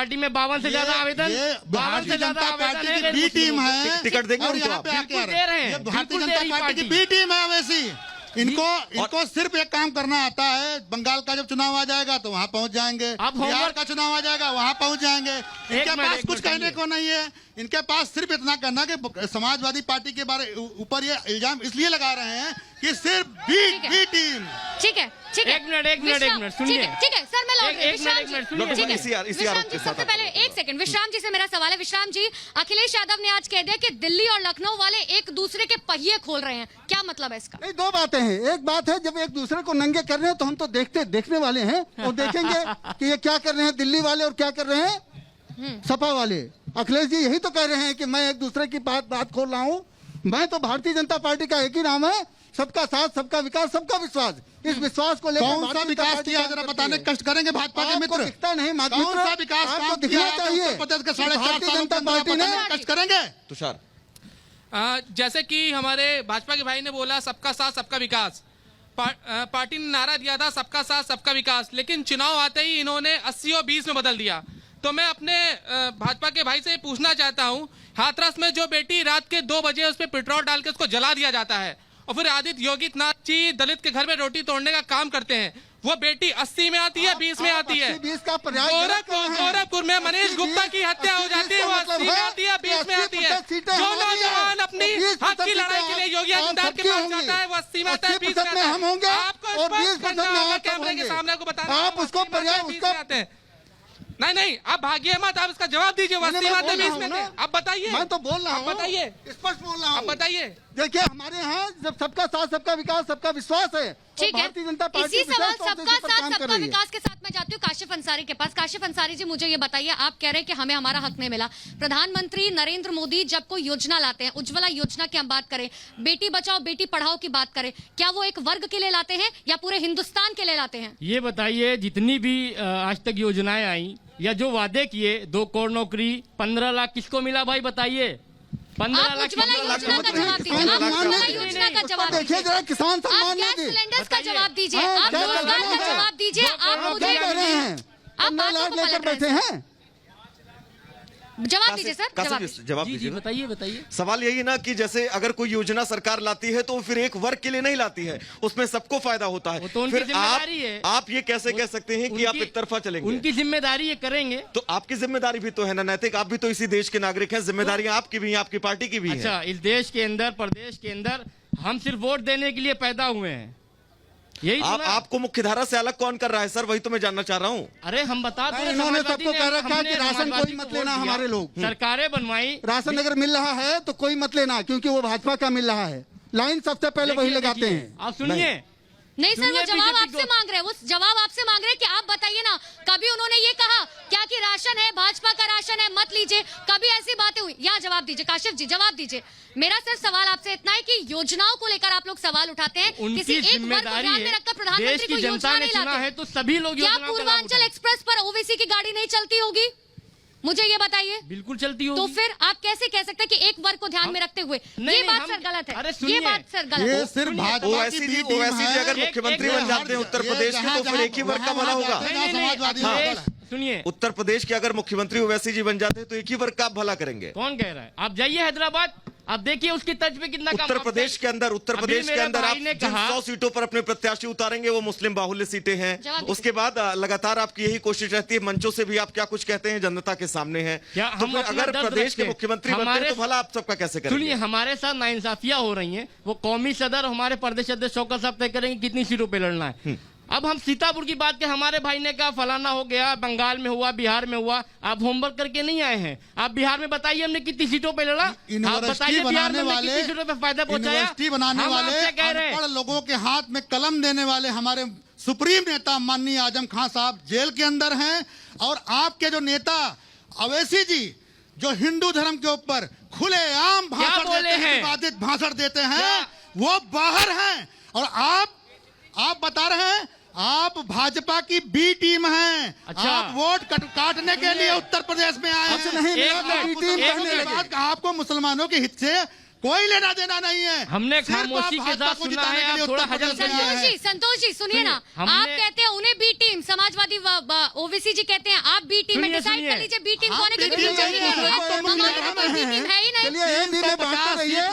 Party में 52 से ज्यादा आवेदन, 52 से ज्यादा आवेदन है। बी टीम है, टिकट देंगे और यहाँ पे आके दे रहे हैं। भारतीय जनता पार्टी की बी टीम है वैसी। इनको सिर्फ एक काम करना आता है, बंगाल का जब चुनाव आ जाएगा तो वहां पहुंच जाएंगे, बिहार का चुनाव आ जाएगा वहां पहुंच जाएंगे। इनके पास कुछ कहने को नहीं है, इनके पास सिर्फ इतना कहना कि समाजवादी पार्टी के बारे ऊपर ये इल्जाम इसलिए लगा रहे हैं कि सिर्फ बी टीम। ठीक है, ठीक है, एक मिनट सुनिए। ठीक है सर, मैं लौट रही हूँ। विश्राम जी, सबसे पहले एक सेकंड, विश्राम जी से मेरा सवाल है। विश्राम जी, अखिलेश यादव ने आज कह दिया कि दिल्ली और लखनऊ वाले एक दूसरे के पहिए खोल रहे हैं, क्या मतलब है इसका? नहीं, दो बातें हैं। एक बात है जब एक दूसरे को नंगे कर रहे हैं तो हम तो देखने वाले हैं और देखेंगे कि ये क्या कर रहे हैं दिल्ली वाले और क्या कर रहे हैं सपा वाले। अखिलेश जी यही तो कह रहे हैं कि मैं एक दूसरे की बात खोल रहा हूँ। मैं तो भारतीय जनता पार्टी का एक ही नाम है, सबका साथ, सबका विकास, सबका विश्वास। इस विश्वास को लेकर कौन सा विकास किया जरा बताने कष्ट करेंगे भाजपा के मित्र? दिखता नहीं, कौन सा विकास आपको दिखना चाहिए। भारतीय जनता पार्टी ने कष्ट करेंगे। तुषार, जैसे कि हमारे भाजपा के भाई ने बोला सबका साथ सबका विकास, पार्टी ने नारा दिया था सबका साथ सबका विकास, लेकिन चुनाव आते ही इन्होंने 80 और 20 में बदल दिया। तो मैं अपने भाजपा के भाई से पूछना चाहता हूं, हाथरस में जो बेटी रात के 2 बजे उस पर पेट्रोल डाल के उसको जला दिया जाता है और फिर आदित्य योगी नाथ जी दलित के घर में रोटी तोड़ने का काम करते हैं, वो बेटी 80 में आती है, 20 में आती है। गोरखपुर में मनीष गुप्ता की हत्या हो जाती है, वो 80 में आती है, 20 में आती है। जो नौजवान अपनी हक की लड़ाई के लिए योगी आदित्यनाथ के पास जाता है वो 80 में आता है, 20 में आता है। आपको स्पष्ट करना होगा कैमरे के सामने, आपको बताना आप उसको आते हैं। नहीं, आप भागिए मत, आप इसका जवाब दीजिए। 80 में आते, 20 में आते, आप बताइए। मैं तो बोल रहा हूँ, बताइए, स्पष्ट बोल रहा हूँ, आप बताइए। देखिए हमारे यहाँ जब सबका साथ, सबका विकास, सबका विश्वास है, ठीक है। भारतीय जनता पार्टी इसी सवाल सबका साथ सबका विकास के साथ मैं जाती हूँ काशिफ अंसारी के पास। काशिफ अंसारी जी, मुझे ये बताइए, आप कह रहे हैं कि हमें हमारा हक नहीं मिला। प्रधानमंत्री नरेंद्र मोदी जब कोई योजना लाते हैं, उज्ज्वला योजना की हम बात करें, बेटी बचाओ बेटी पढ़ाओ की बात करें, क्या वो एक वर्ग के लिए लाते हैं या पूरे हिंदुस्तान के लिए लाते हैं? ये बताइए, जितनी भी आज तक योजनाएं आई या जो वादे किए, 2 करोड़ नौकरी, 15 लाख किसको मिला भाई बताइए? 15 लाख उज्ज्वला योजना का जवाब दीजिए, आप उज्ज्वला योजना का जवाब देखिए जरा, किसान आप सम्मान गैस निधि, सिलेंडर्स का जवाब दीजिए, आप रोजगार का जवाब दीजिए, आप मुझे आप बातों को पलट बैठे रहे हैं। हैं। जवाब दीजिए सर, जवाब दीजिए। बताइए। सवाल यही ना कि जैसे अगर कोई योजना सरकार लाती है तो फिर एक वर्ग के लिए नहीं लाती है, उसमें सबको फायदा होता है। तो उनकी जिम्मेदारी है। आप ये कैसे कह सकते हैं कि आप एक तरफा चलेंगे? उनकी जिम्मेदारी ये करेंगे तो आपकी जिम्मेदारी भी तो है ना नैतिक, आप भी तो इसी देश के नागरिक हैं, जिम्मेदारियां आपकी भी हैं, आपकी पार्टी की भी है। अच्छा, इस देश के अंदर, प्रदेश के अंदर हम सिर्फ वोट देने के लिए पैदा हुए हैं, यही आपको मुख्यधारा से अलग कौन कर रहा है सर? वही तो मैं जानना चाह रहा हूँ। अरे हम बता दें, इन्होंने सबको कह रखा कि राशन कोई मत लेना, हमारे लोग सरकारें बनवाई, राशन अगर मिल रहा है तो कोई मत लेना, क्योंकि वो भाजपा का मिल रहा है। लाइन सबसे पहले वही लगाते हैं। आप सुनिए। नहीं सर, वो जवाब आपसे मांग रहे हैं, वो जवाब आपसे मांग रहे हैं कि आप बताइए ना, कभी उन्होंने ये कहा क्या कि राशन है, भाजपा का राशन है, मत लीजिए, कभी ऐसी बातें हुई? यहाँ जवाब दीजिए काशिफ जी, जवाब दीजिए। मेरा सिर्फ सवाल आपसे इतना है कि योजनाओं को लेकर आप लोग सवाल उठाते हैं, किसी एक वर्ग को ध्यान में रखकर प्रधानमंत्री को योजना नहीं लाते है तो सभी लोग। क्या पूर्वांचल एक्सप्रेस पर ओबीसी की गाड़ी नहीं चलती होगी? मुझे ये बताइए। बिल्कुल चलती होगी। तो फिर आप कैसे कह सकते हैं कि एक वर्ग को ध्यान में रखते हुए? ये बात सर गलत है, ये बात सर गलत है। सिर्फ भाजपा की बी टीम है। अगर मुख्यमंत्री बन जाते हैं उत्तर प्रदेश के तो फिर एक ही वर्ग का भला होगा। सुनिए, उत्तर प्रदेश के अगर मुख्यमंत्री ओवैसी जी बन जाते हैं तो एक ही वर्ग का आप भला करेंगे। कौन कह रहा है? आप जाइए हैदराबाद, आप देखिए उसकी तर्ज पे कितना उत्तर प्रदेश के अंदर आप जिन 100 सीटों पर अपने प्रत्याशी उतारेंगे वो मुस्लिम बाहुल्य सीटें हैं। उसके बाद लगातार आपकी यही कोशिश रहती है, मंचों से भी आप क्या कुछ कहते हैं जनता के सामने है। तो फिर अगर प्रदेश के मुख्यमंत्री बनते हैं तो भला आप सबका कैसे करेंगे? सुनिए, हमारे साथ नाइंसाफियां हो रही हैं, वो कौमी सदर हमारे प्रदेश अध्यक्ष शौकत साहब तय करेंगे कितनी सीटों पे लड़ना है। अब हम सीतापुर की बात के, हमारे भाई ने कहा फलाना हो गया, बंगाल में हुआ, बिहार में हुआ। आप होमवर्क करके नहीं आए हैं। आप बिहार में बताइए हमने कितनी सीटों पे लड़ा, आप बताइए बिहार में कितनी सीटों पे फायदा पहुंचाया। यूनिवर्सिटी बनाने वाले, अनपढ़ लोगों के हाथ में कलम देने वाले हमारे सुप्रीम नेता माननीय आजम खान साहब जेल के अंदर हैं, और आपके जो नेता अवैसी जी जो हिंदू धर्म के ऊपर खुलेआम भाषण देते हैं वो बाहर हैं, और आप बता रहे हैं आप भाजपा की बी टीम हैं। अच्छा। आप वोट काटने के लिए उत्तर प्रदेश में आए हैं। आपको मुसलमानों के हित से कोई लेना देना नहीं है। हमने सिर्फ आप खामोशी के भाजपा साथ को सुना जिताने है, के लिए आप थोड़ा उत्तर प्रदेश हजम में आए हैं। संतोष जी सुनिए ना, आप कहते हैं उन्हें बी टीम, समाजवादी ओवीसी जी कहते हैं आप बी टीम में सुनिए, डिसाइड सुनिए। कर लीजिए बी टीम आप कौन है, बी क्योंकि टीम बीजेपी नहीं है, नहीं है, आप तो हमारे तो कोई बी टीम है ही नहीं। चलिए एम बी में बात कर रही है।